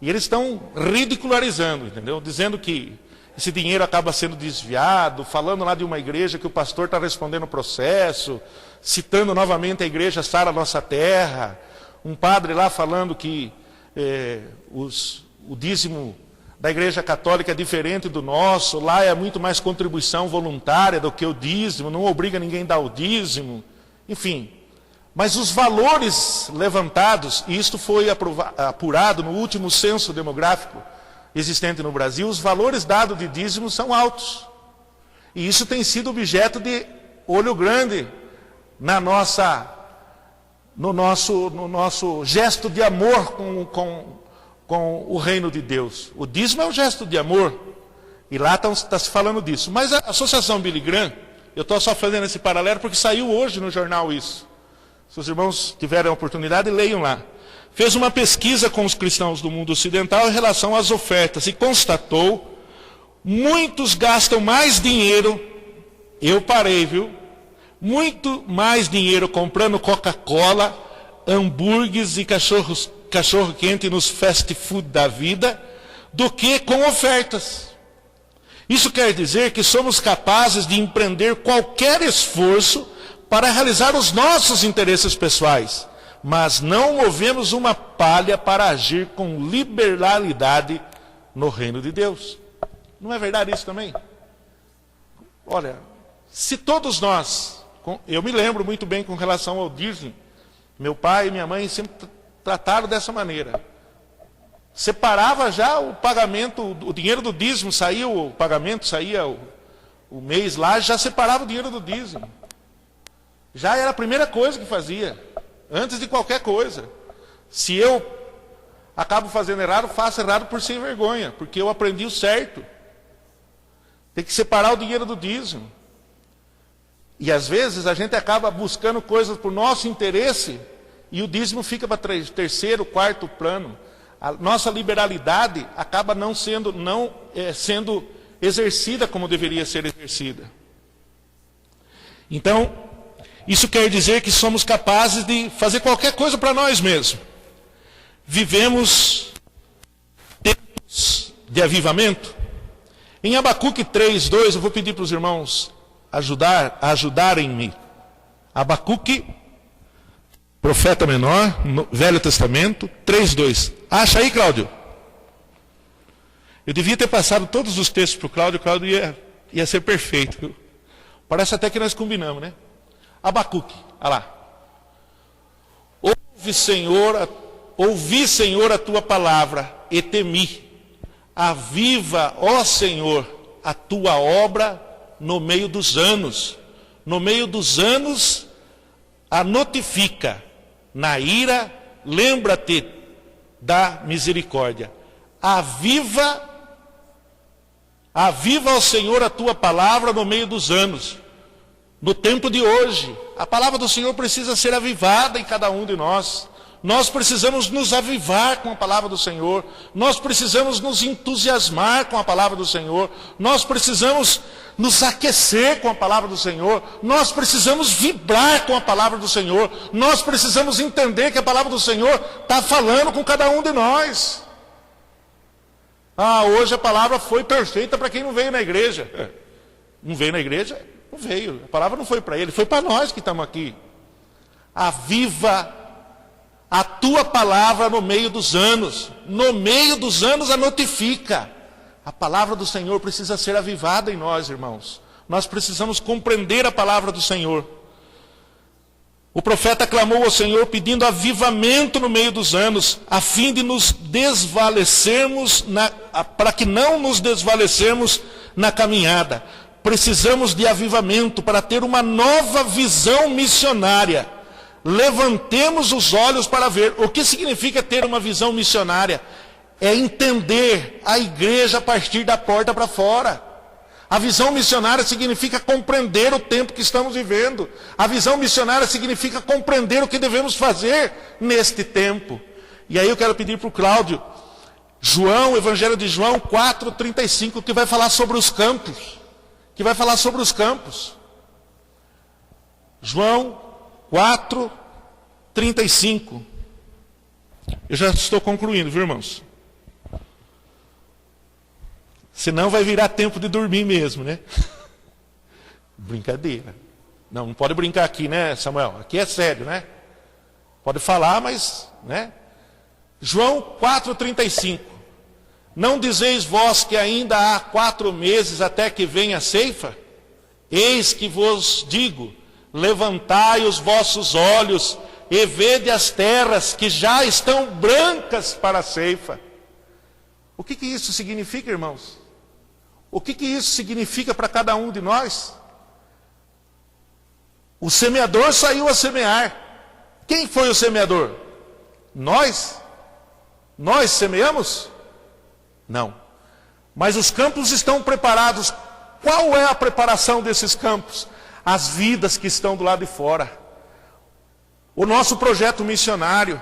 [SPEAKER 1] E eles estão ridicularizando, entendeu? Dizendo que esse dinheiro acaba sendo desviado, falando lá de uma igreja que o pastor está respondendo o processo, citando novamente a igreja Sara Nossa Terra, um padre lá falando que o dízimo da igreja católica é diferente do nosso, lá é muito mais contribuição voluntária do que o dízimo, não obriga ninguém a dar o dízimo. Enfim, Mas os valores levantados, e isto foi apurado no último censo demográfico existente no Brasil, os valores dados de dízimo são altos. E isso tem sido objeto de olho grande no nosso gesto de amor com o reino de Deus. O dízimo é um gesto de amor. E lá está se falando disso. Mas a Associação Billy Graham, eu estou só fazendo esse paralelo porque saiu hoje no jornal isso. Se os irmãos tiverem a oportunidade, leiam lá. Fez uma pesquisa com os cristãos do mundo ocidental em relação às ofertas e constatou: muitos gastam mais dinheiro, eu parei, viu? Muito mais dinheiro comprando Coca-Cola, hambúrgueres e cachorro-quente nos fast food da vida, do que com ofertas. Isso quer dizer que somos capazes de empreender qualquer esforço para realizar os nossos interesses pessoais, mas não movemos uma palha para agir com liberalidade no reino de Deus. Não é verdade isso também? Olha, se todos nós, eu me lembro muito bem com relação ao dízimo, meu pai e minha mãe sempre trataram dessa maneira. Separava já o pagamento, o dinheiro do dízimo, saía o pagamento, saía o mês lá, já separava o dinheiro do dízimo. Já era a primeira coisa que fazia, antes de qualquer coisa. Se eu acabo fazendo errado, faço errado por sem vergonha, porque eu aprendi o certo. Tem que separar o dinheiro do dízimo. E às vezes a gente acaba buscando coisas por nosso interesse e o dízimo fica para terceiro, quarto plano. A nossa liberalidade acaba não sendo exercida como deveria ser exercida. Então, isso quer dizer que somos capazes de fazer qualquer coisa para nós mesmos. Vivemos tempos de avivamento. Em Abacuque 3:2, eu vou pedir para os irmãos ajudarem-me. Abacuque, profeta menor, no Velho Testamento, 3:2. Acha aí, Cláudio? Eu devia ter passado todos os textos para o Cláudio ia ser perfeito. Viu? Parece até que nós combinamos, né? Abacuque, olha lá. Ouvi, Senhor, a tua palavra e temi. Aviva, ó Senhor, a tua obra no meio dos anos. No meio dos anos, a notifica. Na ira, lembra-te da misericórdia. Aviva, ó Senhor, a tua palavra no meio dos anos. No tempo de hoje, a palavra do Senhor precisa ser avivada em cada um de nós. Nós precisamos nos avivar com a palavra do Senhor. Nós precisamos nos entusiasmar com a palavra do Senhor. Nós precisamos nos aquecer com a palavra do Senhor. Nós precisamos vibrar com a palavra do Senhor. Nós precisamos entender que a palavra do Senhor está falando com cada um de nós. Hoje a palavra foi perfeita para quem não veio na igreja. Não veio na igreja? Não veio. A palavra não foi para ele, foi para nós que estamos aqui. Aviva a tua palavra no meio dos anos. No meio dos anos a notifica. A palavra do Senhor precisa ser avivada em nós, irmãos. Nós precisamos compreender a palavra do Senhor. O profeta clamou ao Senhor pedindo avivamento no meio dos anos, a fim de nos desvalecermos, para que não nos desvalecemos na caminhada. Precisamos de avivamento para ter uma nova visão missionária. Levantemos os olhos para ver. O que significa ter uma visão missionária? É entender a igreja a partir da porta para fora. A visão missionária significa compreender o tempo que estamos vivendo. A visão missionária significa compreender o que devemos fazer neste tempo. E aí eu quero pedir para o Cláudio, Evangelho de João 4:35, que vai falar sobre os campos. João 4:35. Eu já estou concluindo, viu, irmãos? Senão vai virar tempo de dormir mesmo, né? Brincadeira. Não pode brincar aqui, né, Samuel? Aqui é sério, né? Pode falar, mas, né? João 4:35. Não dizeis vós que ainda há 4 meses até que venha a ceifa? Eis que vos digo, levantai os vossos olhos e vede as terras que já estão brancas para a ceifa. O que isso significa, irmãos? O que isso significa para cada um de nós? O semeador saiu a semear. Quem foi o semeador? Nós? Nós semeamos? Não. Mas os campos estão preparados. Qual é a preparação desses campos? As vidas que estão do lado de fora. O nosso projeto missionário,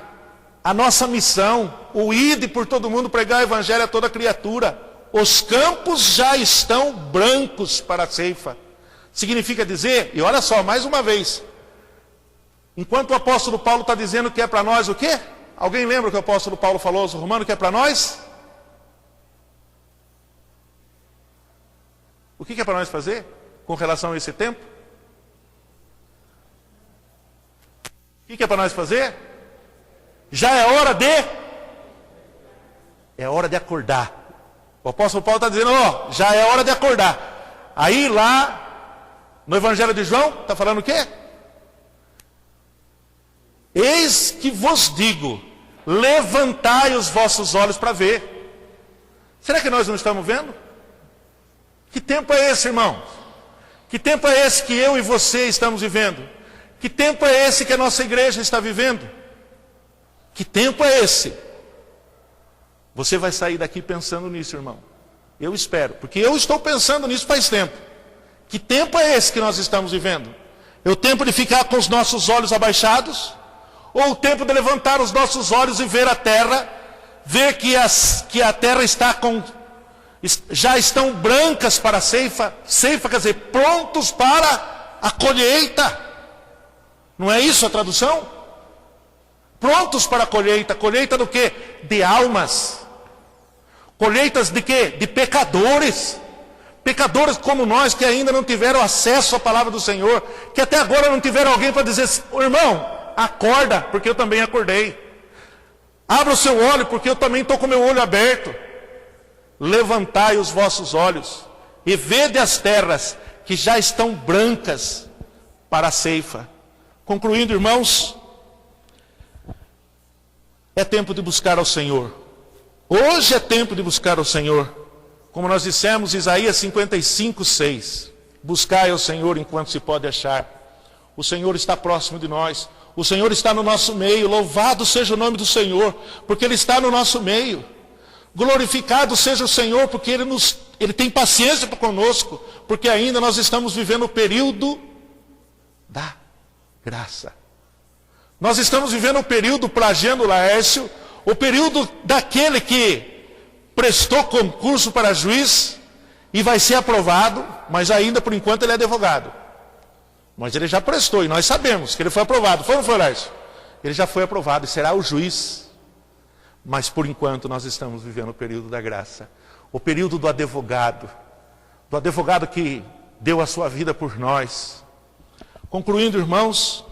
[SPEAKER 1] a nossa missão, o ide por todo mundo pregar o evangelho a toda criatura. Os campos já estão brancos para a ceifa. Significa dizer, e olha só, mais uma vez, enquanto o apóstolo Paulo está dizendo que é para nós o quê? Alguém lembra o que o apóstolo Paulo falou aos Romanos que é para nós? O que é para nós fazer com relação a esse tempo? O que é para nós fazer? Já é hora de... É hora de acordar. O apóstolo Paulo está dizendo, ó, já é hora de acordar. Aí lá, no Evangelho de João, está falando o quê? Eis que vos digo, levantai os vossos olhos para ver. Será que nós não estamos vendo? Que tempo é esse, irmão? Que tempo é esse que eu e você estamos vivendo? Que tempo é esse que a nossa igreja está vivendo? Que tempo é esse? Você vai sair daqui pensando nisso, irmão. Eu espero, porque eu estou pensando nisso faz tempo. Que tempo é esse que nós estamos vivendo? É o tempo de ficar com os nossos olhos abaixados? Ou o tempo de levantar os nossos olhos e ver a terra, ver que a terra está já estão brancas para a ceifa, ceifa quer dizer, prontos para a colheita. Não é isso a tradução? Prontos para a colheita. Colheita do quê? De almas. Colheitas de quê? De pecadores. Pecadores como nós que ainda não tiveram acesso à palavra do Senhor, que até agora não tiveram alguém para dizer, irmão, acorda, porque eu também acordei. Abra o seu olho, porque eu também estou com o meu olho aberto. Levantai os vossos olhos e vede as terras que já estão brancas para a ceifa. Concluindo, irmãos, é tempo de buscar ao Senhor. Hoje é tempo de buscar ao Senhor. Como nós dissemos, Isaías 55:6. Buscai ao Senhor enquanto se pode achar. O Senhor está próximo de nós. O Senhor está no nosso meio. Louvado seja o nome do Senhor, porque Ele está no nosso meio. Glorificado seja o Senhor, porque Ele tem paciência para conosco, porque ainda nós estamos vivendo o período da graça. Nós estamos vivendo o período Plageno Laércio, o período daquele que prestou concurso para juiz e vai ser aprovado, mas ainda por enquanto ele é advogado. Mas ele já prestou e nós sabemos que ele foi aprovado. Foi ou não foi, Laércio? Ele já foi aprovado e será o juiz. Mas por enquanto nós estamos vivendo o período da graça. O período do advogado. Do advogado que deu a sua vida por nós. Concluindo, irmãos,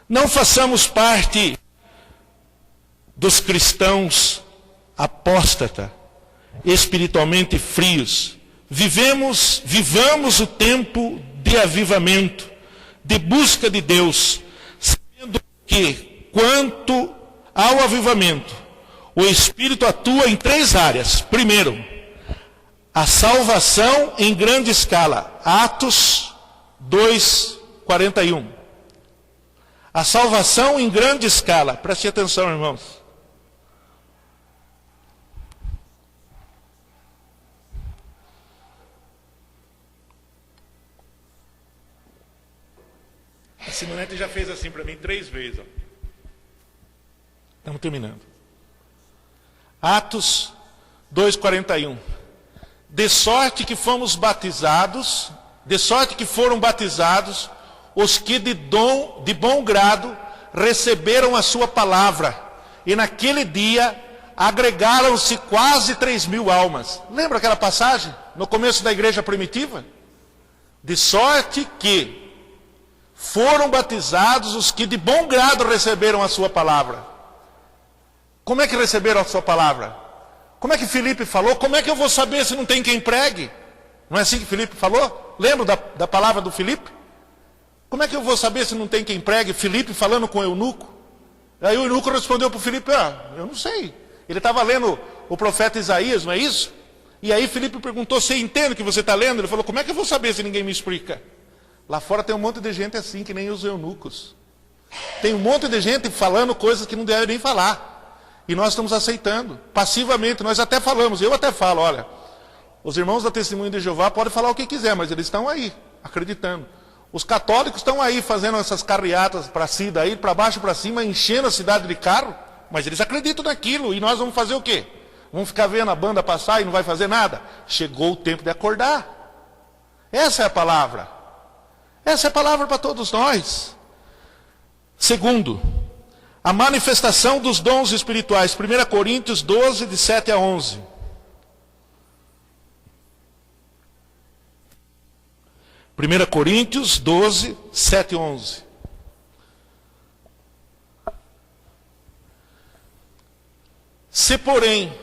[SPEAKER 1] não façamos parte dos cristãos apóstata, espiritualmente frios. Vivamos o tempo de avivamento, de busca de Deus, sabendo que, quanto ao avivamento, o Espírito atua em 3 áreas. Primeiro, a salvação em grande escala. Atos 2:41. A salvação em grande escala. Preste atenção, irmãos. A Simonete já fez assim para mim 3 vezes. Ó. Estamos terminando. Atos 2:41. De sorte que fomos batizados, de sorte que foram batizados os que de bom grado receberam a sua palavra. E naquele dia agregaram-se quase 3.000 almas. Lembra aquela passagem no começo da igreja primitiva? De sorte que foram batizados os que de bom grado receberam a sua palavra. Como é que receberam a sua palavra? Como é que Filipe falou? Como é que eu vou saber se não tem quem pregue? Não é assim que Filipe falou? Lembra da palavra do Filipe? Como é que eu vou saber se não tem quem pregue? Filipe falando com o eunuco. Aí o eunuco respondeu para o Filipe, eu não sei. Ele estava lendo o profeta Isaías, não é isso? E aí Filipe perguntou, você entende o que você está lendo? Ele falou, como é que eu vou saber se ninguém me explica? Lá fora tem um monte de gente assim, que nem os eunucos. Tem um monte de gente falando coisas que não devem nem falar. E nós estamos aceitando, passivamente. Nós até falamos, eu até falo, olha, os irmãos da Testemunha de Jeová podem falar o que quiser, mas eles estão aí, acreditando. Os católicos estão aí fazendo essas carreatas para si, daí para baixo, para cima, enchendo a cidade de carro, mas eles acreditam naquilo. E nós vamos fazer o quê? Vamos ficar vendo a banda passar e não vai fazer nada? Chegou o tempo de acordar. Essa é a palavra. Essa é a palavra para todos nós. Segundo, a manifestação dos dons espirituais. 1 Coríntios 12, de 7 a 11. Primeira Coríntios 12, 7 e 11. Se, porém,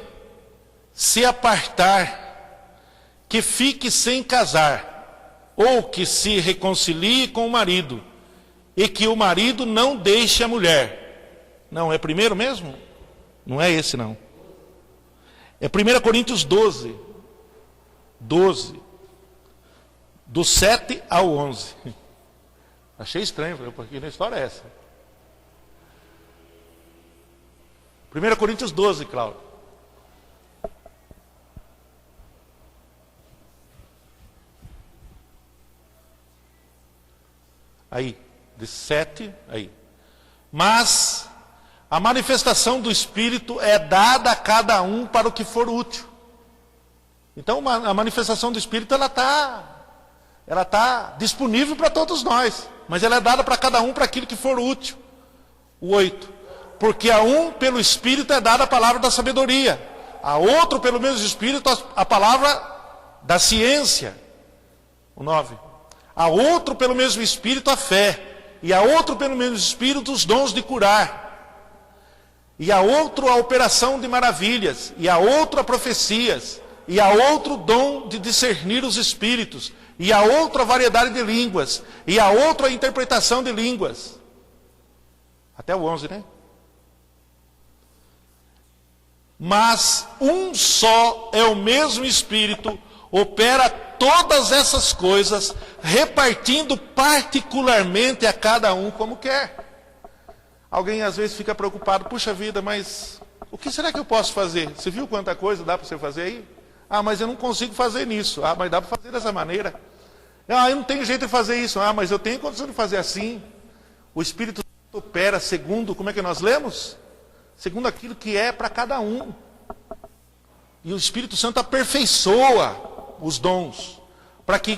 [SPEAKER 1] se apartar, que fique sem casar, ou que se reconcilie com o marido, e que o marido não deixe a mulher. Não, é primeiro mesmo? Não é esse não. É 1 Coríntios 12. 12. Do 7 ao 11. Achei estranho, porque na história é essa. 1 Coríntios 12, Cláudio. Aí, de 7, aí. Mas a manifestação do Espírito é dada a cada um para o que for útil. Então, a manifestação do Espírito, ela está disponível para todos nós, mas ela é dada para cada um para aquilo que for útil. O 8. Porque a um pelo Espírito é dada a palavra da sabedoria, a outro pelo mesmo Espírito a palavra da ciência. O 9. A outro pelo mesmo Espírito a fé, e a outro pelo mesmo Espírito os dons de curar, e a outro a operação de maravilhas, e a outro a profecias, e a outro dom de discernir os espíritos, e a outra variedade de línguas, e a outra a interpretação de línguas. Até o 11, né? Mas um só é o mesmo Espírito, opera todas essas coisas, repartindo particularmente a cada um como quer. Alguém às vezes fica preocupado, puxa vida, mas o que será que eu posso fazer? Você viu quanta coisa dá para você fazer aí? Mas eu não consigo fazer nisso. Mas dá para fazer dessa maneira. Eu não tenho jeito de fazer isso. Mas eu tenho condição de fazer assim. O Espírito Santo opera segundo, como é que nós lemos? Segundo aquilo que é para cada um. E o Espírito Santo aperfeiçoa os dons, para que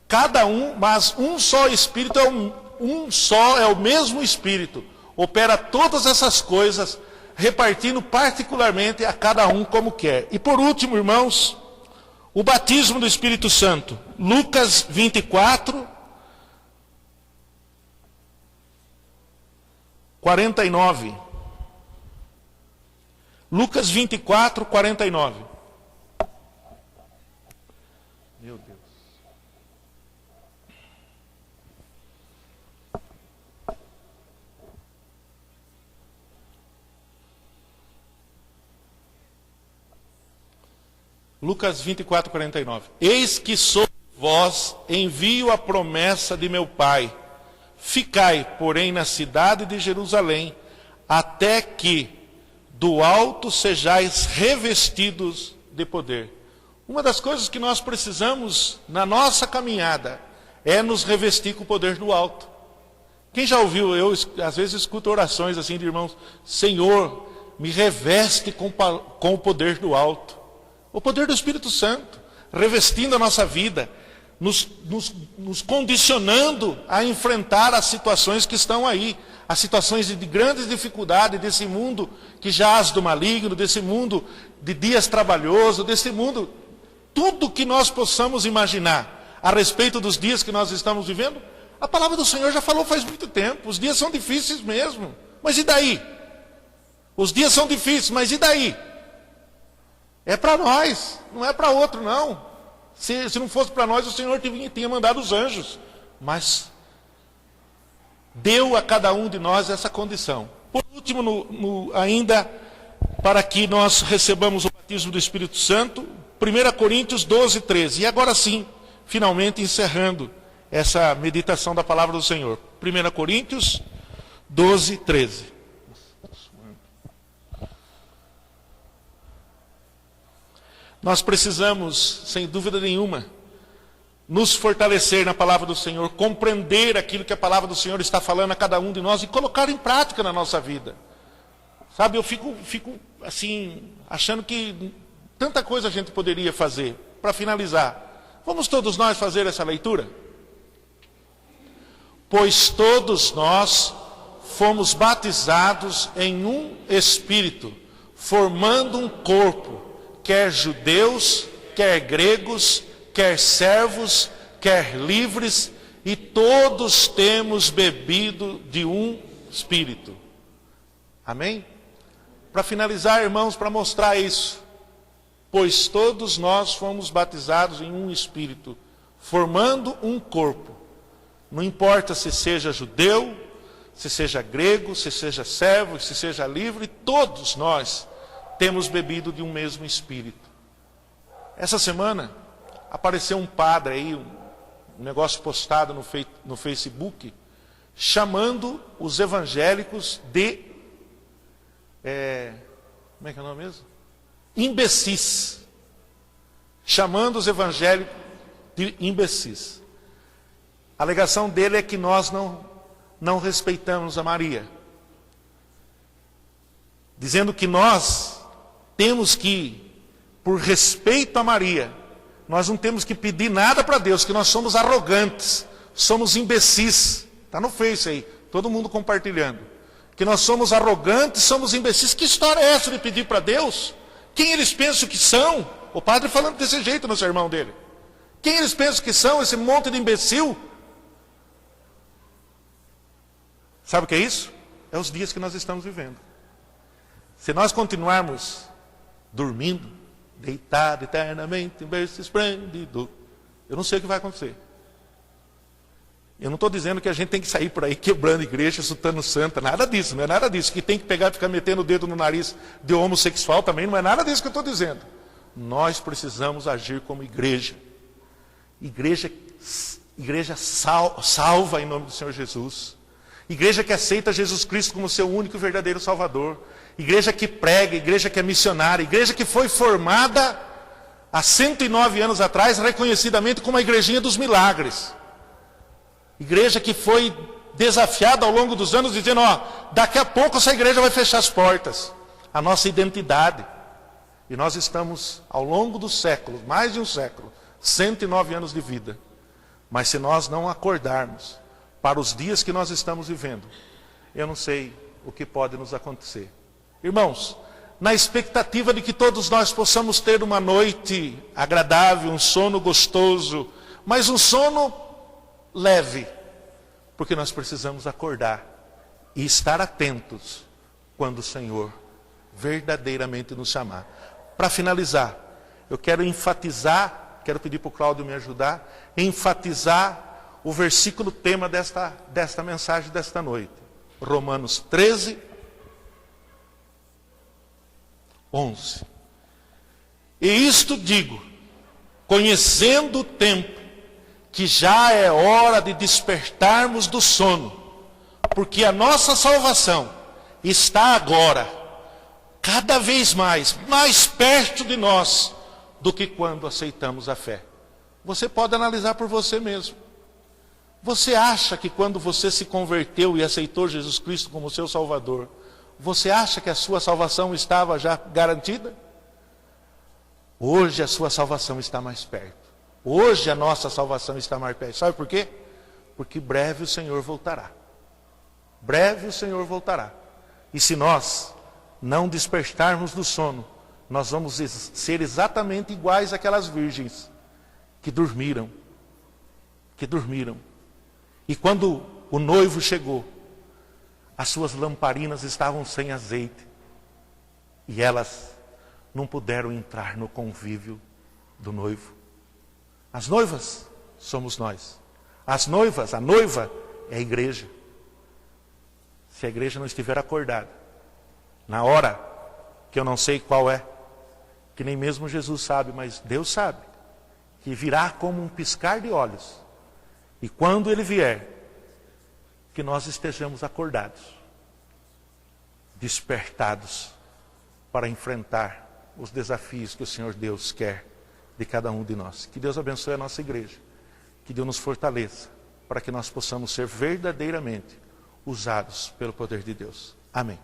[SPEAKER 1] cada um, mas um só Espírito é o mesmo Espírito, opera todas essas coisas, repartindo particularmente a cada um como quer. E por último, irmãos, o batismo do Espírito Santo. Lucas 24, 49. Lucas 24, 49. Meu Deus. Lucas 24, 49. Eis que sobre vós envio a promessa de meu Pai. Ficai, porém, na cidade de Jerusalém, até que do alto sejais revestidos de poder. Uma das coisas que nós precisamos na nossa caminhada é nos revestir com o poder do alto. Quem já ouviu, eu às vezes escuto orações assim de irmãos, Senhor, me reveste com o poder do alto. O poder do Espírito Santo, revestindo a nossa vida, nos condicionando a enfrentar as situações que estão aí, as situações de grandes dificuldades desse mundo que jaz do maligno, desse mundo de dias trabalhosos, desse mundo, tudo que nós possamos imaginar a respeito dos dias que nós estamos vivendo, a palavra do Senhor já falou faz muito tempo, os dias são difíceis mesmo, mas e daí? Os dias são difíceis, mas e daí? É para nós, não é para outro não. Se não fosse para nós, o Senhor tinha mandado os anjos. Mas deu a cada um de nós essa condição. Por último, ainda para que nós recebamos o batismo do Espírito Santo, 1 Coríntios 12, 13. E agora sim, finalmente encerrando essa meditação da palavra do Senhor. 1 Coríntios 12, 13. Nós precisamos, sem dúvida nenhuma, nos fortalecer na palavra do Senhor, compreender aquilo que a palavra do Senhor está falando a cada um de nós e colocar em prática na nossa vida. Sabe, eu fico assim, achando que tanta coisa a gente poderia fazer. Para finalizar, vamos todos nós fazer essa leitura? Pois todos nós fomos batizados em um Espírito, formando um corpo, quer judeus, quer gregos, quer servos, quer livres, e todos temos bebido de um Espírito. Amém? Para finalizar, irmãos, para mostrar isso, pois todos nós fomos batizados em um Espírito, formando um corpo. Não importa se seja judeu, se seja grego, se seja servo, se seja livre, todos nós temos bebido de um mesmo Espírito. Essa semana apareceu um padre aí, um negócio postado no Facebook, chamando os evangélicos de, como é que é o nome mesmo? Imbecis. Chamando os evangélicos de imbecis. A alegação dele é que nós não respeitamos a Maria. Dizendo que nós temos que, por respeito a Maria, nós não temos que pedir nada para Deus, que nós somos arrogantes, somos imbecis. Está no Face aí, todo mundo compartilhando. Que nós somos arrogantes, somos imbecis. Que história é essa de pedir para Deus? Quem eles pensam que são? O padre falando desse jeito no sermão dele. Quem eles pensam que são, esse monte de imbecil? Sabe o que é isso? É os dias que nós estamos vivendo. Se nós continuarmos dormindo, deitado eternamente, em berço esplêndido, eu não sei o que vai acontecer. Eu não estou dizendo que a gente tem que sair por aí quebrando igreja, chutando santa, nada disso, não é nada disso. Que tem que pegar e ficar metendo o dedo no nariz de homossexual também, não é nada disso que eu estou dizendo. Nós precisamos agir como igreja. Igreja salva em nome do Senhor Jesus. Igreja que aceita Jesus Cristo como seu único e verdadeiro Salvador. Igreja que prega, igreja que é missionária, igreja que foi formada há 109 anos atrás, reconhecidamente como a igrejinha dos milagres. Igreja que foi desafiada ao longo dos anos, dizendo, daqui a pouco essa igreja vai fechar as portas. A nossa identidade. E nós estamos, ao longo dos séculos, mais de um século, 109 anos de vida. Mas se nós não acordarmos para os dias que nós estamos vivendo, eu não sei o que pode nos acontecer. Irmãos, na expectativa de que todos nós possamos ter uma noite agradável, um sono gostoso, mas um sono leve, porque nós precisamos acordar e estar atentos quando o Senhor verdadeiramente nos chamar. Para finalizar, eu quero enfatizar, quero pedir para o Cláudio me ajudar, enfatizar o versículo tema desta mensagem desta noite. Romanos 13, 11. E isto digo, conhecendo o tempo, que já é hora de despertarmos do sono, porque a nossa salvação está agora, cada vez mais perto de nós, do que quando aceitamos a fé. Você pode analisar por você mesmo. Você acha que quando você se converteu e aceitou Jesus Cristo como seu Salvador, você acha que a sua salvação estava já garantida? Hoje a sua salvação está mais perto. Hoje a nossa salvação está mais perto. Sabe por quê? Porque breve o Senhor voltará. Breve o Senhor voltará. E se nós não despertarmos do sono, nós vamos ser exatamente iguais àquelas virgens que dormiram. E quando o noivo chegou, as suas lamparinas estavam sem azeite. E elas não puderam entrar no convívio do noivo. As noivas somos nós. A noiva é a igreja. se a igreja não estiver acordada, na hora que eu não sei qual é, que nem mesmo Jesus sabe, mas Deus sabe, que virá como um piscar de olhos. E quando Ele vier, que nós estejamos acordados, despertados para enfrentar os desafios que o Senhor Deus quer de cada um de nós. Que Deus abençoe a nossa igreja, que Deus nos fortaleça, para que nós possamos ser verdadeiramente usados pelo poder de Deus. Amém.